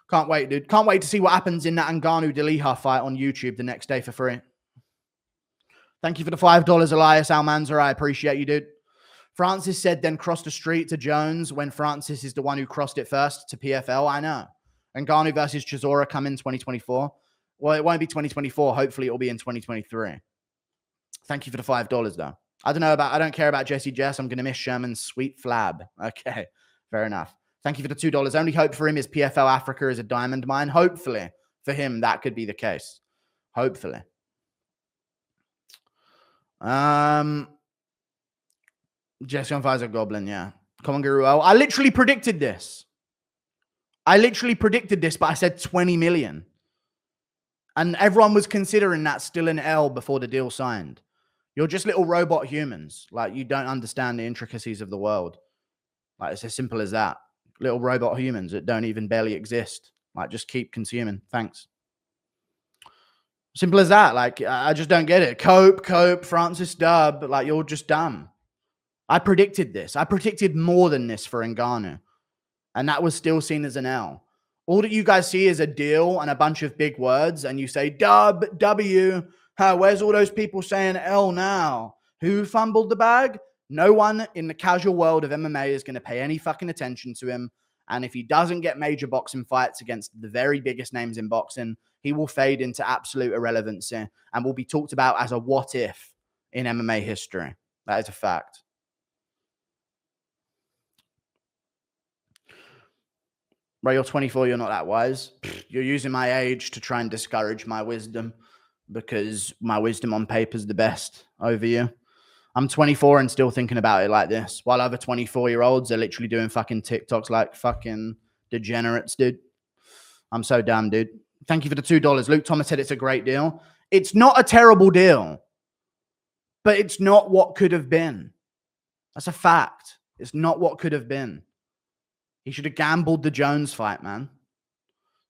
Can't wait, dude. Can't wait to see what happens in that Ngannou Deliha fight on YouTube the next day for free. Thank you for the $5, Elias Almanzar. I appreciate you, dude. Francis said then cross the street to Jones when Francis is the one who crossed it first to PFL. I know. Ngannou versus Chisora come in 2024. Well, it won't be 2024. Hopefully, it'll be in 2023. Thank you for the $5, though. I don't care about Jesse Jess. I'm going to miss Sherman's sweet flab. Okay, fair enough. Thank you for the $2. Only hope for him is PFL Africa is a diamond mine. Hopefully, for him, that could be the case. Hopefully. Jesse on Fire's a goblin, yeah. Common Guru. I literally predicted this. But I said 20 million. And everyone was considering that still an L before the deal signed. You're just little robot humans. Like, you don't understand the intricacies of the world. Like, it's as simple as that. Little robot humans that don't even barely exist. Like, just keep consuming. Thanks. Simple as that. Like, I just don't get it. Cope, Francis Dub. Like, you're just dumb. I predicted this. I predicted more than this for Ngannou. And that was still seen as an L. All that you guys see is a deal and a bunch of big words. And you say, Dub, W. Where's all those people saying L now? Who fumbled the bag? No one in the casual world of MMA is going to pay any fucking attention to him. And if he doesn't get major boxing fights against the very biggest names in boxing, he will fade into absolute irrelevancy and will be talked about as a what if in MMA history. That is a fact. Bro, you're 24, you're not that wise. You're using my age to try and discourage my wisdom because my wisdom on paper is the best over you. I'm 24 and still thinking about it like this, while other 24-year-olds are literally doing fucking TikToks like fucking degenerates, dude. I'm so dumb, dude. Thank you for the $2. Luke Thomas said it's a great deal. It's not a terrible deal, but it's not what could have been. That's a fact. It's not what could have been. He should have gambled the Jones fight, man.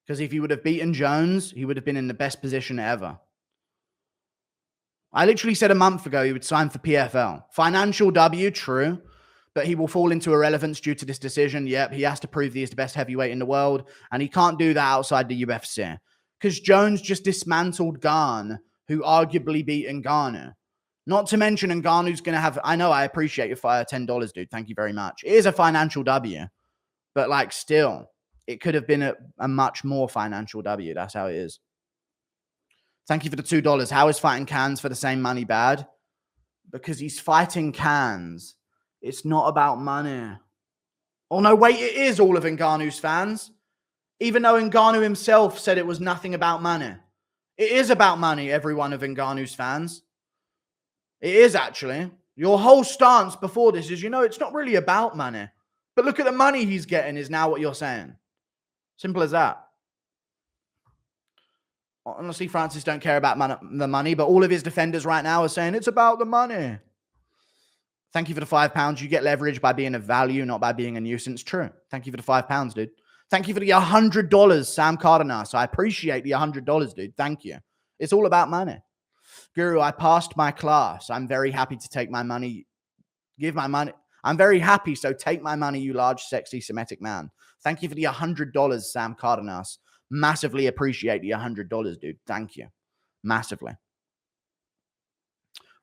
Because if he would have beaten Jones, he would have been in the best position ever. I literally said a month ago he would sign for PFL. Financial W, true. But he will fall into irrelevance due to this decision. Yep, he has to prove he is the best heavyweight in the world. And he can't do that outside the UFC. Because Jones just dismantled Gane, who arguably beat Ngannou. Not to mention Ngannou's going to have... I know, I appreciate your fire. $10, dude. Thank you very much. It is a financial W. But, like, still, it could have been a much more financial W. That's how it is. Thank you for the $2. How is fighting Cans for the same money bad? Because he's fighting Cans. It's not about money. Oh, no, wait, it is all of Ngannou's fans. Even though Ngannou himself said it was nothing about money. It is about money, every one of Ngannou's fans. It is, actually. Your whole stance before this is, it's not really about money. But look at the money he's getting is now what you're saying. Simple as that. Honestly, Francis don't care about the money, but all of his defenders right now are saying it's about the money. Thank you for the £5. You get leverage by being a value, not by being a nuisance. True. Thank you for the £5, dude. Thank you for the $100, Sam Cardenas. I appreciate the $100, dude. Thank you. It's all about money. Guru, I passed my class. I'm very happy to take my money. Give my money. I'm very happy, so take my money, you large, sexy, Semitic man. Thank you for the $100, Sam Cardenas. Massively appreciate the $100, dude. Thank you. Massively.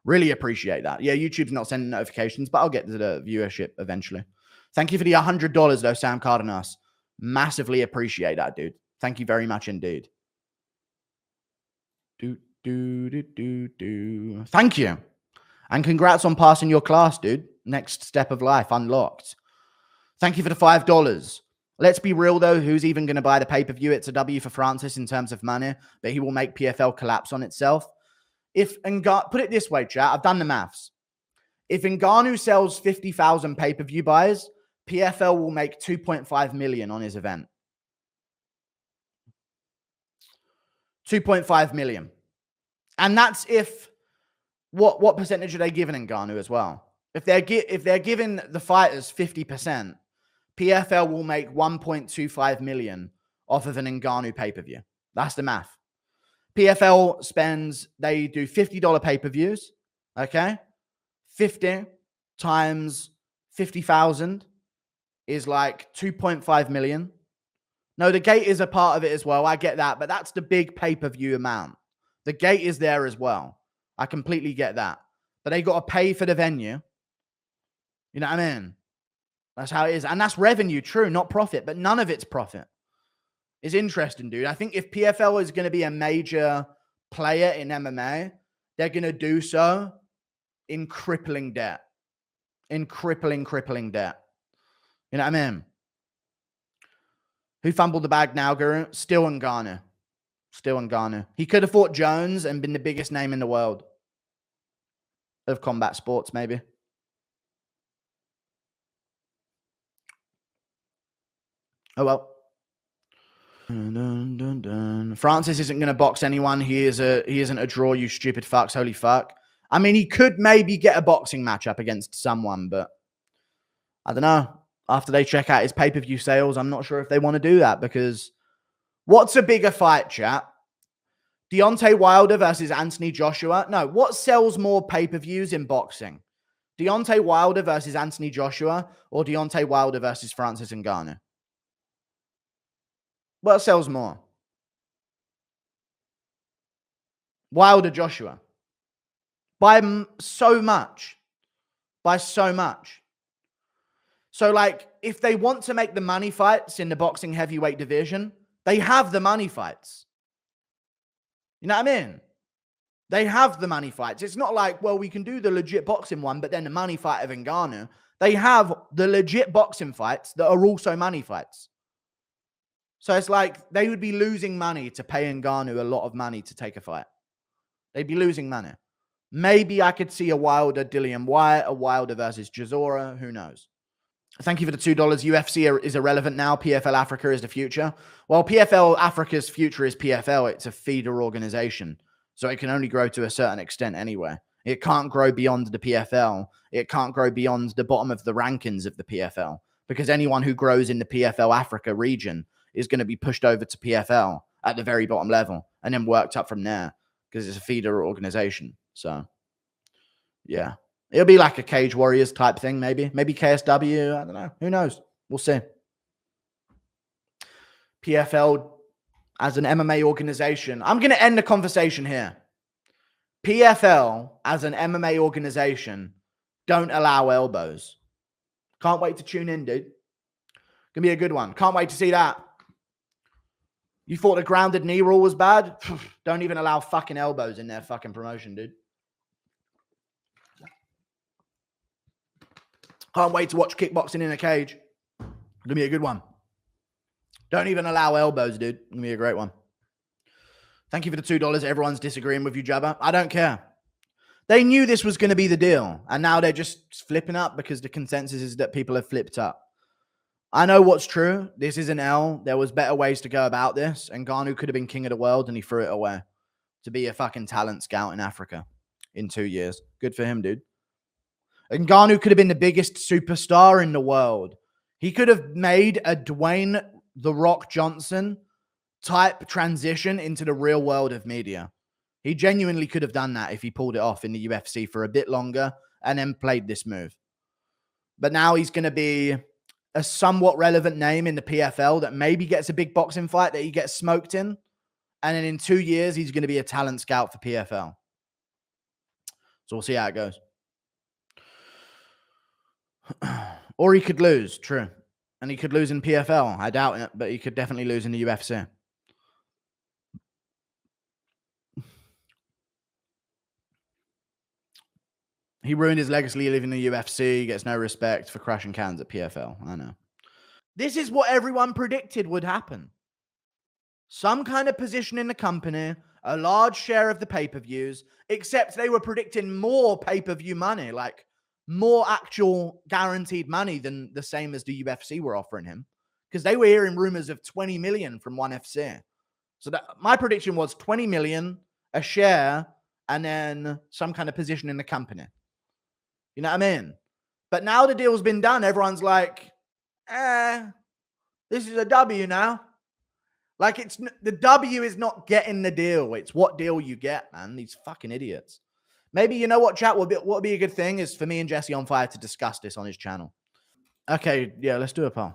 Really appreciate that. Yeah, YouTube's not sending notifications, but I'll get to the viewership eventually. Thank you for the $100, though, Sam Cardenas. Massively appreciate that, dude. Thank you very much indeed. Thank you. And congrats on passing your class, dude. Next step of life unlocked. Thank you for the $5. Let's be real, though. Who's even going to buy the pay-per-view? It's a W for Francis in terms of money, but he will make PFL collapse on itself. Put it this way, chat. I've done the maths. If Ngannou sells 50,000 pay-per-view buys, PFL will make 2.5 million on his event. 2.5 million. And that's if... What percentage are they giving Ngannou as well? If they're giving the fighters 50%, PFL will make 1.25 million off of an Ngannou pay-per-view. That's the math. PFL they do $50 pay-per-views, okay? 50 times 50,000 is like 2.5 million. No, the gate is a part of it as well. I get that, but that's the big pay-per-view amount. The gate is there as well. I completely get that. But they got to pay for the venue. You know what I mean? That's how it is. And that's revenue, true, not profit, but none of it's profit. It's interesting, dude. I think if PFL is going to be a major player in MMA, they're going to do so in crippling debt. In crippling debt. You know what I mean? Who fumbled the bag now, Guru? Still Ngannou. Still Ngannou. He could have fought Jones and been the biggest name in the world of combat sports, maybe. Oh, well. Francis isn't going to box anyone. He isn't a draw, you stupid fucks. Holy fuck. I mean, he could maybe get a boxing matchup against someone, but I don't know. After they check out his pay-per-view sales, I'm not sure if they want to do that, because what's a bigger fight, chat? Deontay Wilder versus Anthony Joshua? No, what sells more pay-per-views in boxing? Deontay Wilder versus Anthony Joshua or Deontay Wilder versus Francis Ngannou? What sells more? Wilder Joshua. By so much. By so much. So, like, if they want to make the money fights in the boxing heavyweight division, they have the money fights. You know what I mean? They have the money fights. It's not like, well, we can do the legit boxing one, but then the money fight of Ngannou. They have the legit boxing fights that are also money fights. So it's like they would be losing money to pay Ngannou a lot of money to take a fight. They'd be losing money. Maybe I could see a Wilder, Dillian Whyte, a Wilder versus Chisora. Who knows? Thank you for the $2. UFC is irrelevant now. PFL Africa is the future. Well, PFL Africa's future is PFL. It's a feeder organization. So it can only grow to a certain extent anyway. It can't grow beyond the PFL. It can't grow beyond the bottom of the rankings of the PFL, because anyone who grows in the PFL Africa region is going to be pushed over to PFL at the very bottom level and then worked up from there, because it's a feeder organization. So, yeah. It'll be like a Cage Warriors type thing, maybe. Maybe KSW. I don't know. Who knows? We'll see. PFL as an MMA organization. I'm going to end the conversation here. PFL as an MMA organization don't allow elbows. Can't wait to tune in, dude. Gonna be a good one. Can't wait to see that. You thought the grounded knee rule was bad? Don't even allow fucking elbows in their fucking promotion, dude. Can't wait to watch kickboxing in a cage. Gonna be a good one. Don't even allow elbows, dude. Gonna be a great one. Thank you for the $2. Everyone's disagreeing with you, Jabba. I don't care. They knew this was going to be the deal, and now they're just flipping up because the consensus is that people have flipped up. I know what's true. This is an L. There was better ways to go about this, and Ngannou could have been king of the world, and he threw it away to be a fucking talent scout in Africa in 2 years. Good for him, dude. Ngannou could have been the biggest superstar in the world. He could have made a Dwayne "The Rock" Johnson type transition into the real world of media. He genuinely could have done that if he pulled it off in the UFC for a bit longer and then played this move. But now he's going to be a somewhat relevant name in the PFL that maybe gets a big boxing fight that he gets smoked in. And then in 2 years, he's going to be a talent scout for PFL. So we'll see how it goes. Or he could lose, true. And he could lose in PFL. I doubt it, but he could definitely lose in the UFC. He ruined his legacy leaving the UFC. He gets no respect for crashing cans at PFL. I know. This is what everyone predicted would happen. Some kind of position in the company, a large share of the pay-per-views, except they were predicting more pay-per-view money, like more actual guaranteed money than the same as the UFC were offering him, because they were hearing rumors of 20 million from ONE FC. So that my prediction was 20 million, a share, and then some kind of position in the company. You know what I mean? But now the deal's been done. Everyone's like, this is a W now. Like, it's the W is not getting the deal. It's what deal you get, man. These fucking idiots. Maybe, you know what, chat? What would be a good thing is for me and Jesse on Fire to discuss this on his channel. Okay, yeah, let's do a poll.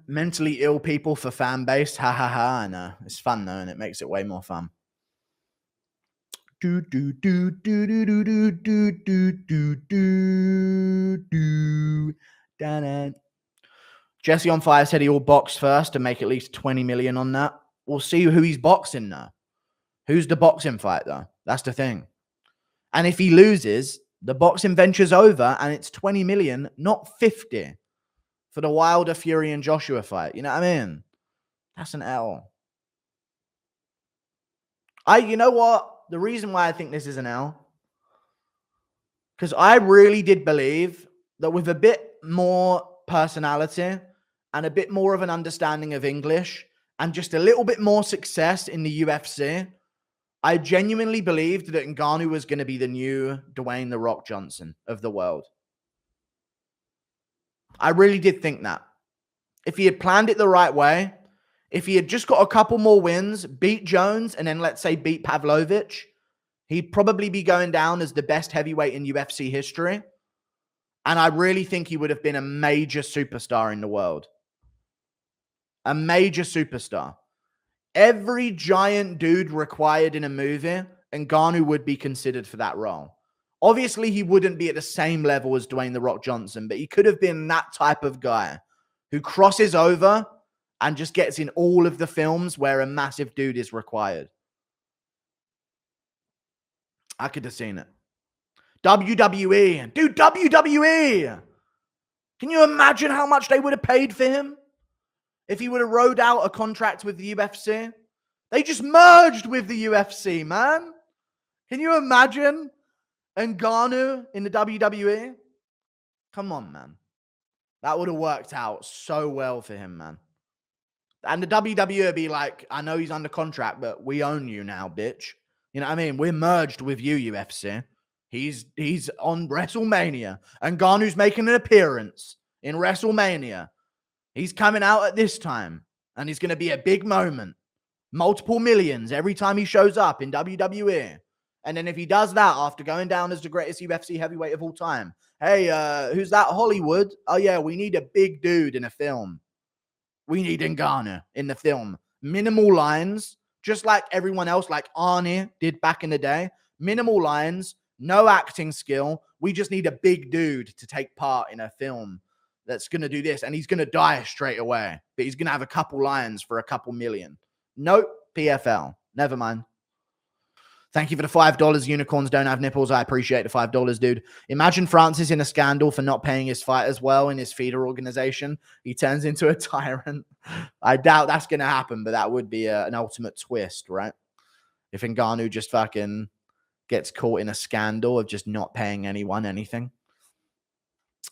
Mentally ill people for fan base. Ha ha ha. No, it's fun though, and it makes it way more fun. Do do do do do do do do do do do do. Jesse on Fire said he will box first to make at least 20 million on that. We'll see who he's boxing now. Who's the boxing fight though? That's the thing. And if he loses, the boxing venture's over and it's 20 million, not 50 for the Wilder, Fury, and Joshua fight. You know what I mean? That's an L. You know what? The reason why I think this is an L, because I really did believe that with a bit more personality and a bit more of an understanding of English and just a little bit more success in the UFC, I genuinely believed that Ngannou was going to be the new Dwayne "The Rock" Johnson of the world. I really did think that. If he had planned it the right way, if he had just got a couple more wins, beat Jones, and then let's say beat Pavlovich, he'd probably be going down as the best heavyweight in UFC history. And I really think he would have been a major superstar in the world. A major superstar. Every giant dude required in a movie, Ngannou would be considered for that role. Obviously, he wouldn't be at the same level as Dwayne "The Rock" Johnson, but he could have been that type of guy who crosses over and just gets in all of the films where a massive dude is required. I could have seen it. WWE. Dude, WWE. Can you imagine how much they would have paid for him if he would have rode out a contract with the UFC? They just merged with the UFC, man. Can you imagine Ngannou in the WWE? Come on, man. That would have worked out so well for him, man. And the WWE would be like, I know he's under contract, but we own you now, bitch. You know what I mean? We're merged with you, UFC. He's on WrestleMania. And Ngannou's making an appearance in WrestleMania. He's coming out at this time. And he's going to be a big moment. Multiple millions every time he shows up in WWE. And then if he does that after going down as the greatest UFC heavyweight of all time, hey, who's that? Hollywood? Oh, yeah, we need a big dude in a film. We need Ngannou in the film. Minimal lines, just like everyone else, like Arnie did back in the day. Minimal lines, no acting skill. We just need a big dude to take part in a film that's going to do this. And he's going to die straight away. But he's going to have a couple lines for a couple million. Nope, PFL. Never mind. Thank you for the $5. Unicorns don't have nipples. I appreciate the $5, dude. Imagine Francis in a scandal for not paying his fighters well in his feeder organization. He turns into a tyrant. I doubt that's going to happen, but that would be an ultimate twist, right? If Ngannou just fucking gets caught in a scandal of just not paying anyone anything.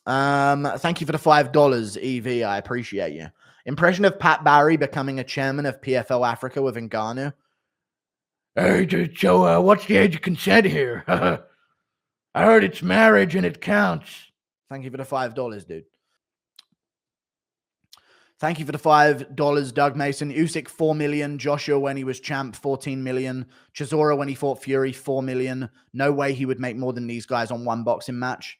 Thank you for the $5, EV. I appreciate you. Impression of Pat Barry becoming a chairman of PFL Africa with Ngannou. So what's the age of consent here? I heard it's marriage and it counts. Thank you for the $5, dude. Thank you for the $5, Doug Mason. Usyk, 4 million. Joshua, when he was champ, 14 million. Chisora, when he fought Fury, 4 million. No way he would make more than these guys on one boxing match.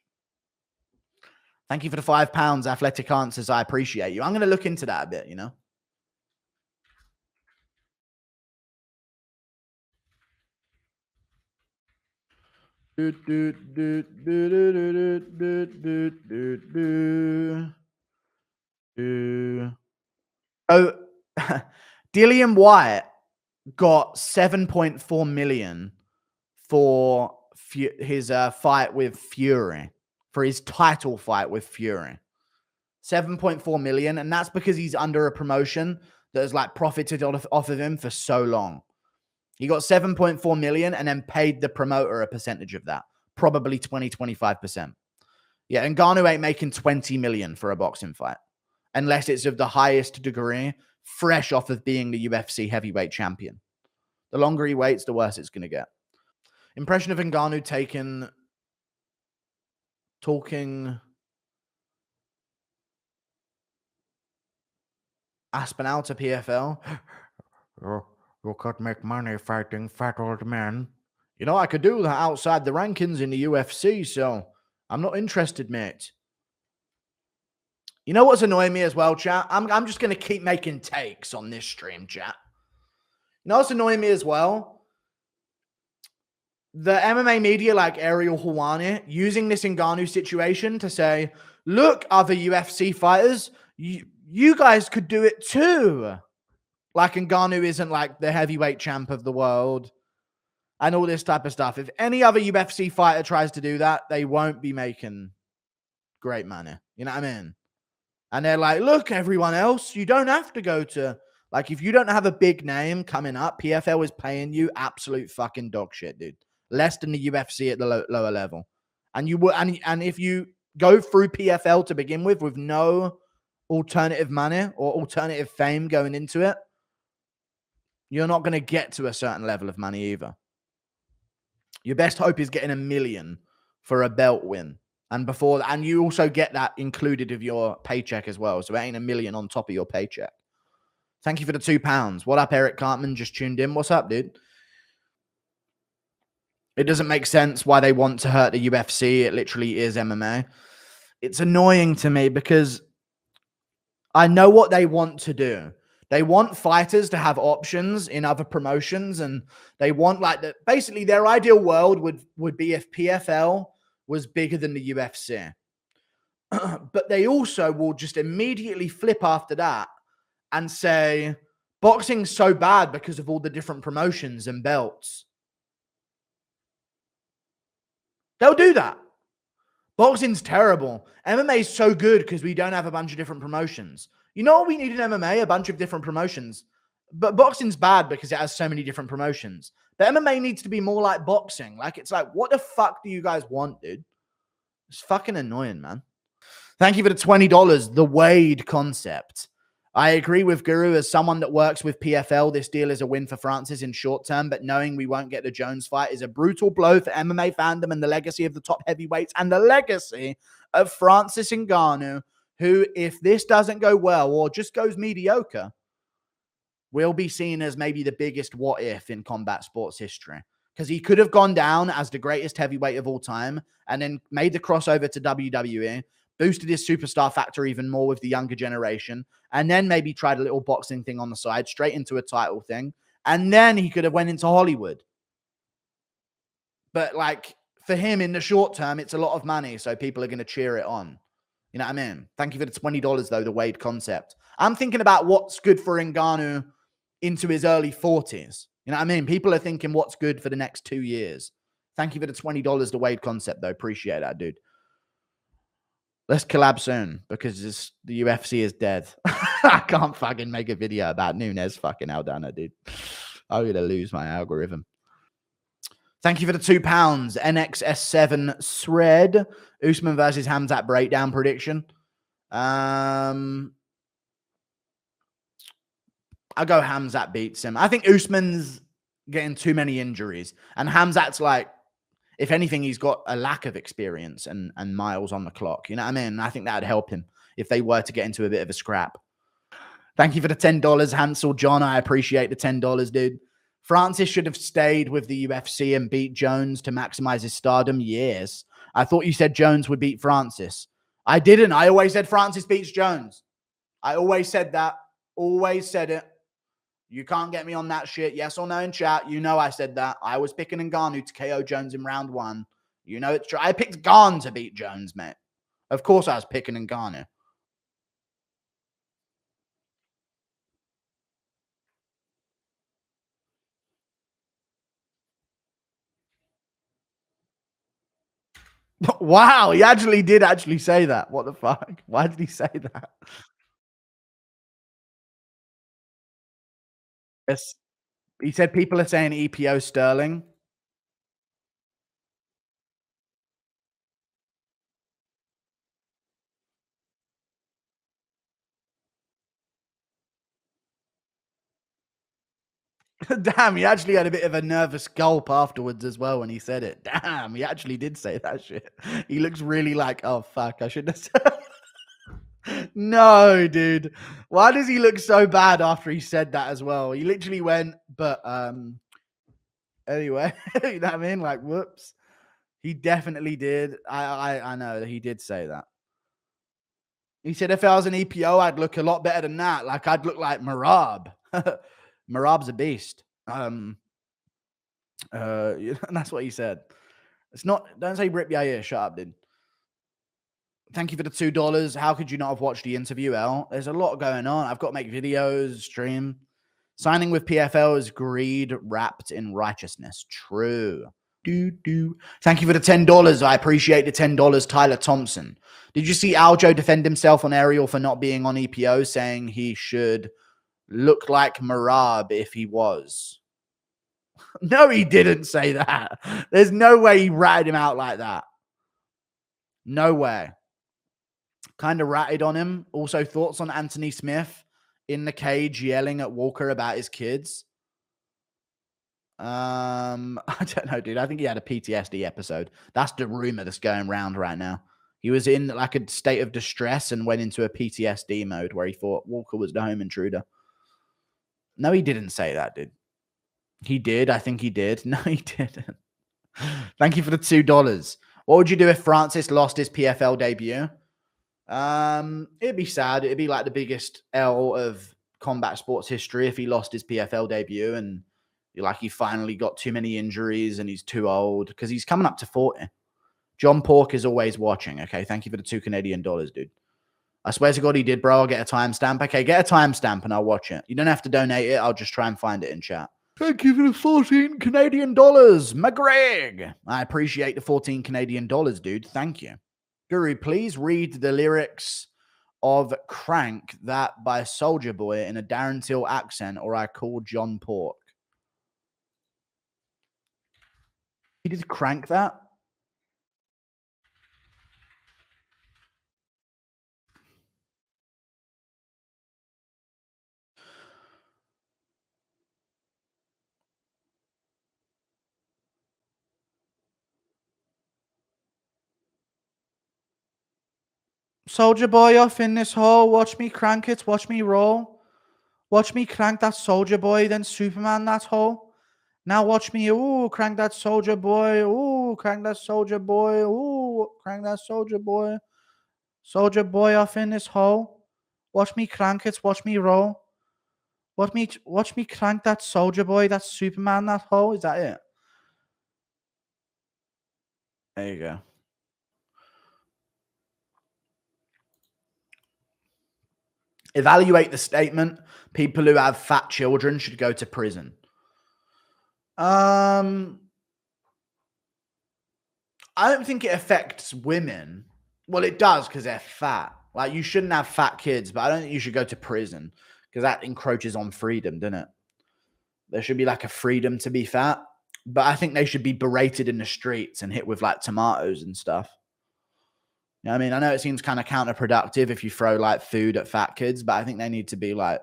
Thank you for the £5, Athletic Answers. I appreciate you. I'm going to look into that a bit, you know. Oh, Dillian Wyatt got 7.4 million for his fight with Fury, for his title fight with Fury. 7.4 million, and that's because he's under a promotion that has like profited off of him for so long. He got 7.4 million and then paid the promoter a percentage of that. Probably 20-25%. Yeah, Ngannou ain't making 20 million for a boxing fight. Unless it's of the highest degree, fresh off of being the UFC heavyweight champion. The longer he waits, the worse it's going to get. Impression of Ngannou talking Aspinall to PFL. You could make money fighting fat old men. You know, I could do that outside the rankings in the UFC, so I'm not interested, mate. You know what's annoying me as well, chat? I'm just going to keep making takes on this stream, chat. You know what's annoying me as well? The MMA media, like Ariel Helwani, using this Ngannou situation to say, look, other UFC fighters, you guys could do it too. Like Ngannou isn't like the heavyweight champ of the world and all this type of stuff. If any other UFC fighter tries to do that, they won't be making great money. You know what I mean? And they're like, look, everyone else, you don't have to go to, like, if you don't have a big name coming up, PFL is paying you absolute fucking dog shit, dude. Less than the UFC at the lower level. And you will, and if you go through PFL to begin with no alternative money or alternative fame going into it, you're not going to get to a certain level of money either. Your best hope is getting $1 million for a belt win. And you also get that included with your paycheck as well. So it ain't $1 million on top of your paycheck. Thank you for the £2. What up, Eric Cartman? Just tuned in. What's up, dude? It doesn't make sense why they want to hurt the UFC. It literally is MMA. It's annoying to me because I know what they want to do. They want fighters to have options in other promotions, and they want basically their ideal world would be if PFL was bigger than the UFC. But they also will just immediately flip after that and say, boxing's so bad because of all the different promotions and belts. They'll do that. Boxing's terrible. MMA is so good because we don't have a bunch of different promotions. You know what we need in MMA? A bunch of different promotions. But boxing's bad because it has so many different promotions. But MMA needs to be more like boxing. Like, it's like, what the fuck do you guys want, dude? It's fucking annoying, man. Thank you for the $20. The Wade concept. I agree with Guru. As someone that works with PFL, this deal is a win for Francis in short term, but knowing we won't get the Jones fight is a brutal blow for MMA fandom and the legacy of the top heavyweights and the legacy of Francis Ngannou, who, if this doesn't go well or just goes mediocre, will be seen as maybe the biggest what if in combat sports history. Because he could have gone down as the greatest heavyweight of all time and then made the crossover to WWE, boosted his superstar factor even more with the younger generation, and then maybe tried a little boxing thing on the side, straight into a title thing. And then he could have went into Hollywood. But like, for him in the short term, it's a lot of money. So people are going to cheer it on. You know what I mean? Thank you for the $20 though, the Wade concept. I'm thinking about what's good for Ngannou into his early 40s. You know what I mean? People are thinking what's good for the next 2 years. Thank you for the $20, the Wade concept though. Appreciate that, dude. Let's collab soon because the UFC is dead. I can't fucking make a video about Nunes fucking Aldana, dude. I'm going to lose my algorithm. Thank you for the £2. NXS7 Shred. Usman versus Hamzat breakdown prediction. I'll go Hamzat beats him. I think Usman's getting too many injuries. And Hamzat's like, if anything, he's got a lack of experience and miles on the clock. You know what I mean? I think that would help him if they were to get into a bit of a scrap. Thank you for the $10, Hansel John. I appreciate the $10, dude. Francis should have stayed with the UFC and beat Jones to maximize his stardom. Yes. I thought you said Jones would beat Francis. I didn't. I always said Francis beats Jones. I always said that. Always said it. You can't get me on that shit. Yes or no in chat. You know I said that. I was picking Ngannou to KO Jones in round 1. You know it's true. I picked Gane to beat Jones, mate. Of course I was picking Ngannou. Wow, he actually did say that. What the fuck? Why did he say that? Yes. He said people are saying EPO Sterling. Damn, he actually had a bit of a nervous gulp afterwards as well when he said it. Damn, he actually did say that shit. He looks really like, oh, fuck, I shouldn't have said. No, dude. Why does he look so bad after he said that as well? He literally went, but anyway, you know what I mean? Like, whoops. He definitely did. I know that he did say that. He said if I was an EPO, I'd look a lot better than that. Like I'd look like Marab. Marab's a beast. And that's what he said. It's not, don't say rip Yair. Shut up, dude. Thank you for the $2. How could you not have watched the interview, L? There's a lot going on. I've got to make videos, stream. Signing with PFL is greed wrapped in righteousness. True. Thank you for the $10. I appreciate the $10, Tyler Thompson. Did you see Aljo defend himself on Ariel for not being on EPO, saying he should look like Marab if he was? No, he didn't say that. There's no way he ratted him out like that. No way. Kind of ratted on him. Also, thoughts on Anthony Smith in the cage yelling at Walker about his kids? I don't know, dude. I think he had a PTSD episode. That's the rumor that's going around right now. He was in like a state of distress and went into a PTSD mode where he thought Walker was the home intruder. No, he didn't say that, dude. He did. I think he did. No, he didn't. Thank you for the $2. What would you do if Francis lost his PFL debut? It'd be sad. It'd be like the biggest L of combat sports history if he lost his PFL debut and like he finally got too many injuries and he's too old because he's coming up to 40. John Pork is always watching. Okay, thank you for the $2 Canadian, dude. I swear to God he did, bro. I'll get a timestamp. Okay, get a timestamp and I'll watch it. You don't have to donate it. I'll just try and find it in chat. Thank you for the 14 Canadian dollars, McGreg. I appreciate the 14 Canadian dollars, dude. Thank you. Guru, please read the lyrics of Crank That by Soulja Boy in a Darren Till accent, or I call John Pork. He did Crank That? Soulja Boy off in this hole. Watch me crank it. Watch me roll. Watch me crank that Soulja Boy, then Superman that hole. Now watch me, ooh, crank that Soulja Boy. Ooh, crank that Soulja Boy. Ooh, crank that Soulja Boy. Soulja Boy off in this hole. Watch me crank it. Watch me roll. Watch me crank that Soulja Boy, that Superman that hole. Is that it? There you go. Evaluate the statement. People who have fat children should go to prison. I don't think it affects women. Well, it does because they're fat. Like, you shouldn't have fat kids, but I don't think you should go to prison because that encroaches on freedom, doesn't it? There should be like a freedom to be fat, but I think they should be berated in the streets and hit with like tomatoes and stuff. You know what I mean? I know it seems kind of counterproductive if you throw like food at fat kids, but I think they need to be like,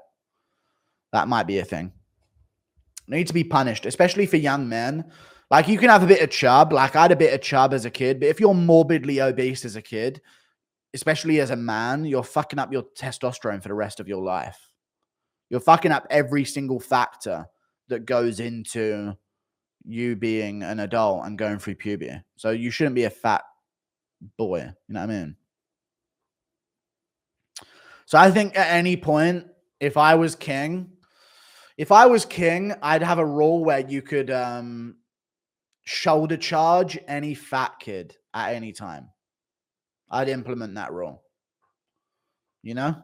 that might be a thing. They need to be punished, especially for young men. Like, you can have a bit of chub. Like, I had a bit of chub as a kid, but if you're morbidly obese as a kid, especially as a man, you're fucking up your testosterone for the rest of your life. You're fucking up every single factor that goes into you being an adult and going through puberty. So you shouldn't be a fat boy. You know what I mean? So I think at any point, if I was king, I'd have a rule where you could shoulder charge any fat kid at any time. I'd implement that rule. You know?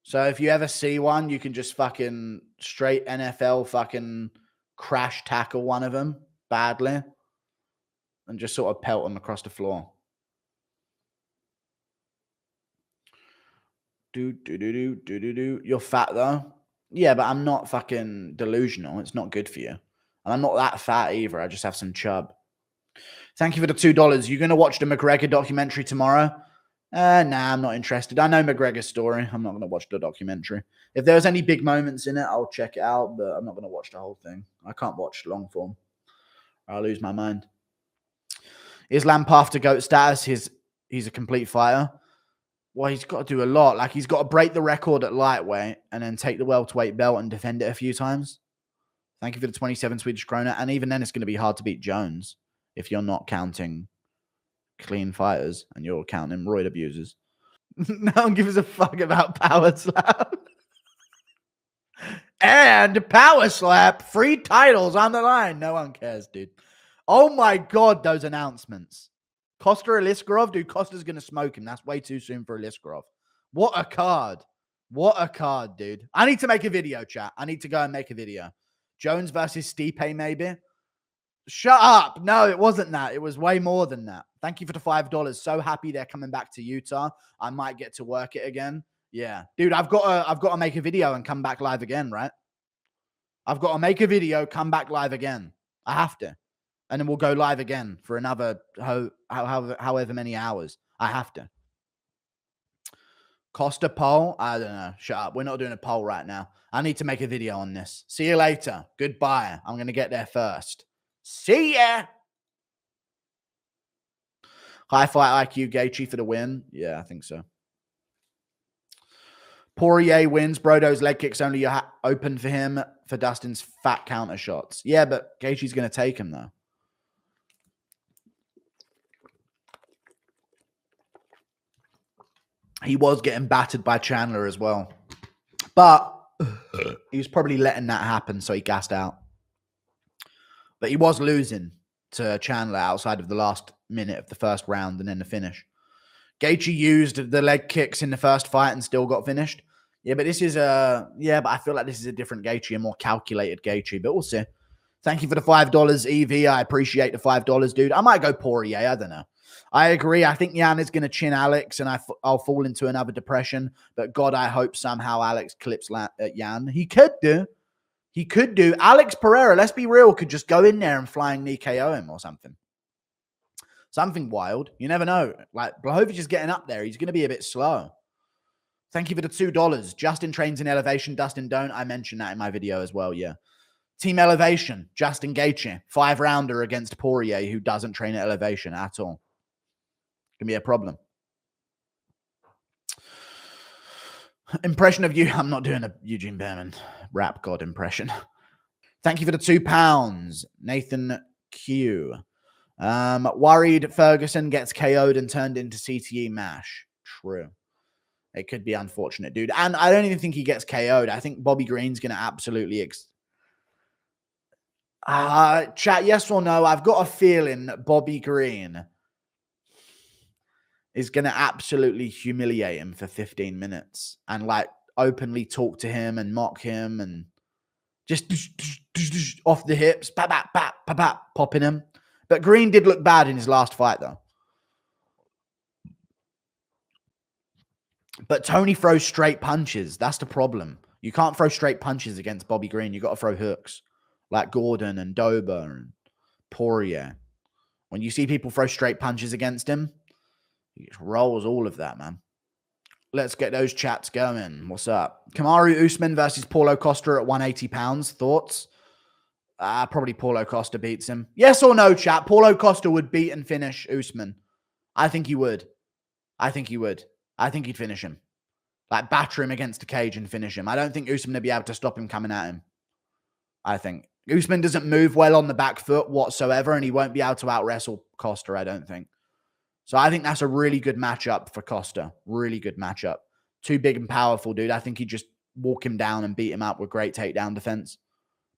So if you ever see one, you can just fucking straight NFL fucking crash tackle one of them badly and just sort of pelt them across the floor. You're fat though. Yeah, but I'm not fucking delusional. It's not good for you. And I'm not that fat either. I just have some chub. Thank you for the $2. You're going to watch the McGregor documentary tomorrow? Nah, I'm not interested. I know McGregor's story. I'm not going to watch the documentary. If there's any big moments in it, I'll check it out, but I'm not going to watch the whole thing. I can't watch long form. I'll lose my mind. Islam path to GOAT status. He's a complete fighter. Well, he's got to do a lot. Like, he's got to break the record at lightweight and then take the welterweight belt and defend it a few times. Thank you for the 27 Swedish krona. And even then, it's going to be hard to beat Jones if you're not counting clean fighters and you're counting roid abusers. No one gives a fuck about Power Slap. And Power Slap, 3 titles on the line. No one cares, dude. Oh my God, those announcements. Costa Aliskerov, dude, Costa's going to smoke him. That's way too soon for Aliskerov. What a card. What a card, dude. I need to make a video, chat. I need to go and make a video. Jones versus Stipe, maybe. Shut up. No, it wasn't that. It was way more than that. Thank you for the $5. So happy they're coming back to Utah. I might get to work it again. Yeah. Dude, I've got to make a video and come back live again, right? I've got to make a video, come back live again. I have to. And then we'll go live again for another however many hours. I have to. Costa poll? I don't know. Shut up. We're not doing a poll right now. I need to make a video on this. See you later. Goodbye. I'm going to get there first. See ya. High fight IQ Gaethje for the win. Yeah, I think so. Poirier wins. Brodo's leg kicks only open for him for Dustin's fat counter shots. Yeah, but Gaethje's going to take him, though. He was getting battered by Chandler as well. But he was probably letting that happen, so he gassed out. But he was losing to Chandler outside of the last minute of the first round and then the finish. Gaethje used the leg kicks in the first fight and still got finished. Yeah, but this is but I feel like this is a different Gaethje, a more calculated Gaethje, but we'll see. Thank you for the $5, EV. I appreciate the $5, dude. I might go Poirier. I don't know. I agree. I think Jan is going to chin Alex, and I'll fall into another depression. But God, I hope somehow Alex clips Jan. He could do. He could do. Alex Pereira, let's be real, could just go in there and flying knee KO him or something. Something wild. You never know. Like, Blachowicz is getting up there. He's going to be a bit slow. Thank you for the $2. Justin trains in Elevation. Dustin don't. I mentioned that in my video as well, yeah. Team Elevation. Justin Gaethje. 5-rounder against Poirier, who doesn't train at Elevation at all. Can be a problem. Impression of you. I'm not doing a Eugene Behrman rap god impression. Thank you for the £2. Nathan Q. Worried Ferguson gets KO'd and turned into CTE mash. True. It could be unfortunate, dude. And I don't even think he gets KO'd. I think Bobby Green's going to absolutely... chat, yes or no? I've got a feeling that Bobby Green is going to absolutely humiliate him for 15 minutes and like openly talk to him and mock him and just off the hips, popping him. But Green did look bad in his last fight, though. But Tony throws straight punches. That's the problem. You can't throw straight punches against Bobby Green. You got to throw hooks like Gordon and Dober and Poirier. When you see people throw straight punches against him, he just rolls all of that, man. Let's get those chats going. What's up? Kamaru Usman versus Paulo Costa at 180 pounds. Thoughts? Probably Paulo Costa beats him. Yes or no, chat? Paulo Costa would beat and finish Usman. I think he would. I think he would. I think he'd finish him. Like, batter him against the cage and finish him. I don't think Usman would be able to stop him coming at him. I think. Usman doesn't move well on the back foot whatsoever, and he won't be able to out-wrestle Costa, I don't think. So I think that's a really good matchup for Costa. Really good matchup. Too big and powerful, dude. I think he'd just walk him down and beat him up with great takedown defense.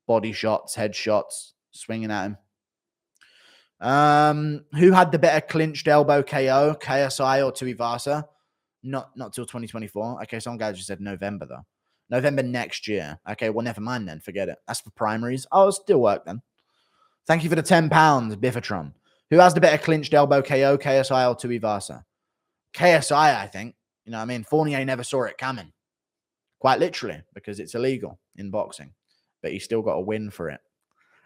Body shots, head shots, swinging at him. Who had the better clinched elbow KO, KSI or Tuivasa? Not till 2024. Okay, some guys just said November, though. November next year. Okay, well, never mind then. Forget it. That's for primaries. Oh, it'll still work then. Thank you for the £10, Biffatron. Who has the better clinched elbow KO, KSI or Tuivasa? KSI, I think. You know what I mean? Fournier never saw it coming. Quite literally, because it's illegal in boxing. But he still got a win for it.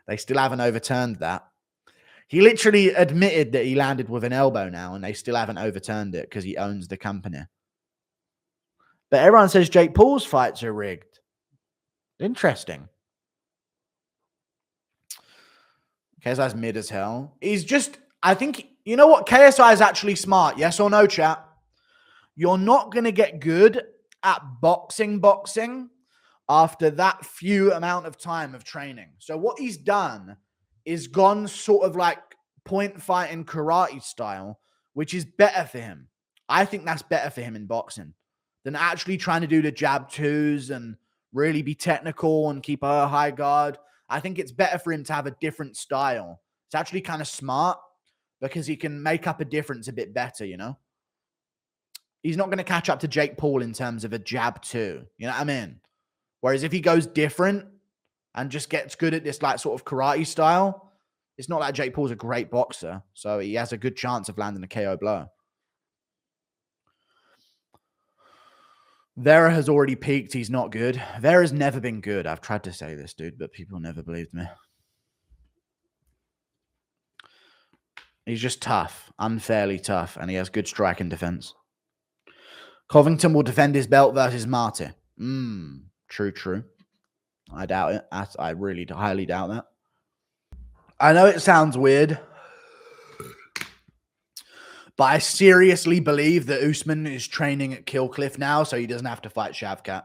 They still haven't overturned that. He literally admitted that he landed with an elbow now, and they still haven't overturned it because he owns the company. But everyone says Jake Paul's fights are rigged. Interesting. KSI's mid as hell. He's just, I think, you know what? KSI is actually smart. Yes or no, chat? You're not going to get good at boxing after that few amount of time of training. So what he's done is gone sort of like point fighting karate style, which is better for him. I think that's better for him in boxing than actually trying to do the jab twos and really be technical and keep a high guard. I think it's better for him to have a different style. It's actually kind of smart because he can make up a difference a bit better, you know? He's not going to catch up to Jake Paul in terms of a jab two. You know what I mean? Whereas if he goes different and just gets good at this like sort of karate style, it's not like Jake Paul's a great boxer. So he has a good chance of landing a KO blow. Vera has already peaked. He's not good. Vera's never been good. I've tried to say this, dude, but people never believed me. He's just tough, unfairly tough, and he has good strike and defense. Covington will defend his belt versus Marty. True. I doubt it. I really highly doubt that. I know it sounds weird, but I seriously believe that Usman is training at Kill Cliff now so he doesn't have to fight Shavkat.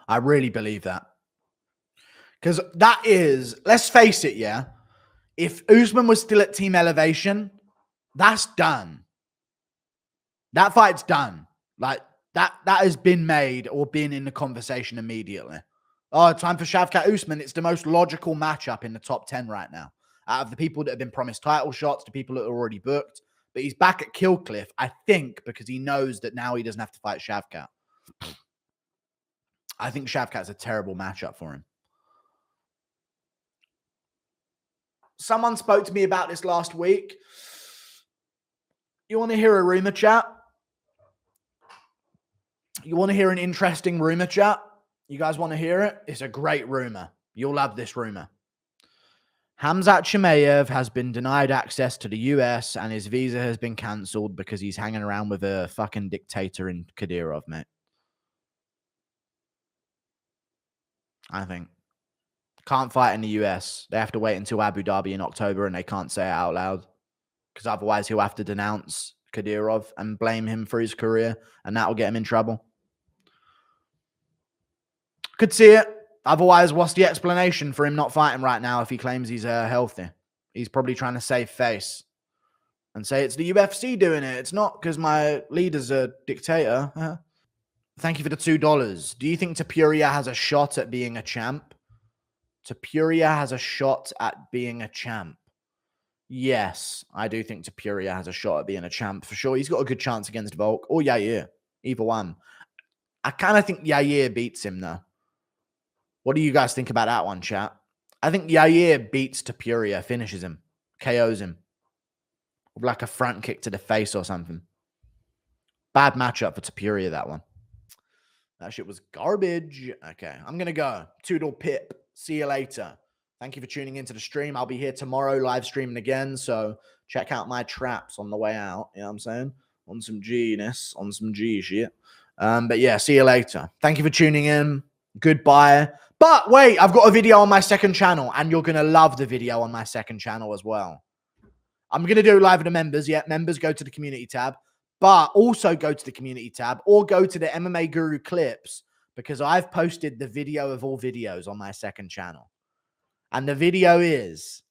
I really believe that. Because that is, let's face it, yeah. If Usman was still at Team Elevation, that's done. That fight's done. Like, that has been made or been in the conversation immediately. Oh, time for Shavkat Usman. It's the most logical matchup in the top 10 right now. Out of the people that have been promised title shots, the people that are already booked. But he's back at Kill Cliff, I think, because he knows that now he doesn't have to fight Shavkat. I think Shavkat's a terrible matchup for him. Someone spoke to me about this last week. You want to hear a rumor, chat? You want to hear an interesting rumor, chat? You guys want to hear it? It's a great rumor. You'll love this rumor. Khamzat Chimaev has been denied access to the US and his visa has been cancelled because he's hanging around with a fucking dictator in Kadyrov, mate. I think. Can't fight in the US. They have to wait until Abu Dhabi in October and they can't say it out loud because otherwise he'll have to denounce Kadyrov and blame him for his career and that will get him in trouble. Could see it. Otherwise, what's the explanation for him not fighting right now if he claims he's healthy? He's probably trying to save face and say it's the UFC doing it. It's not because my leader's a dictator. Thank you for the $2. Do you think Topuria has a shot at being a champ? Topuria has a shot at being a champ. Yes, I do think Topuria has a shot at being a champ for sure. He's got a good chance against Volk or Yair. Either one. I kind of think Yair beats him though. What do you guys think about that one, chat? I think Yair beats Topuria, finishes him, KOs him. With like a front kick to the face or something. Bad matchup for Topuria, that one. That shit was garbage. Okay, I'm going to go. Toodle pip. See you later. Thank you for tuning into the stream. I'll be here tomorrow live streaming again, so check out my traps on the way out. You know what I'm saying? On some G-ness, on some G shit. But yeah, see you later. Thank you for tuning in. Goodbye. But wait, I've got a video on my second channel, and you're going to love the video on my second channel as well. I'm going to do it live with the members. Yeah, members go to the community tab, but also go to the community tab or go to the MMA Guru clips because I've posted the video of all videos on my second channel. And the video is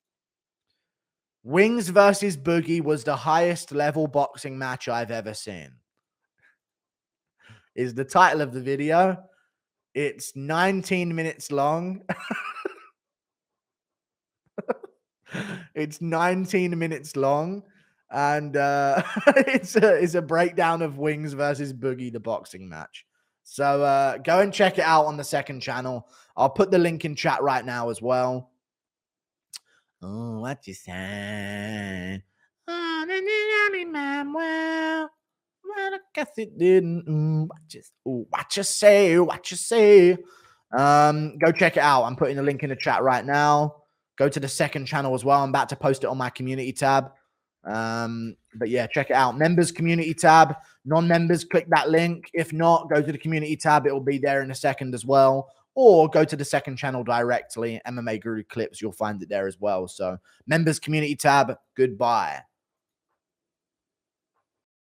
Wings versus Boogie was the highest level boxing match I've ever seen. Is the title of the video. It's 19 minutes long. It's 19 minutes long. And it's a breakdown of Wings versus Boogie, the boxing match. So go and check it out on the second channel. I'll put the link in chat right now as well. Oh, what you say? Oh, well, I guess it didn't. What you say? What you say? Go check it out. I'm putting the link in the chat right now. Go to the second channel as well. I'm about to post it on my community tab. But yeah, check it out. Members community tab. Non-members, click that link. If not, go to the community tab. It will be there in a second as well. Or go to the second channel directly. MMA Guru Clips. You'll find it there as well. So members community tab. Goodbye.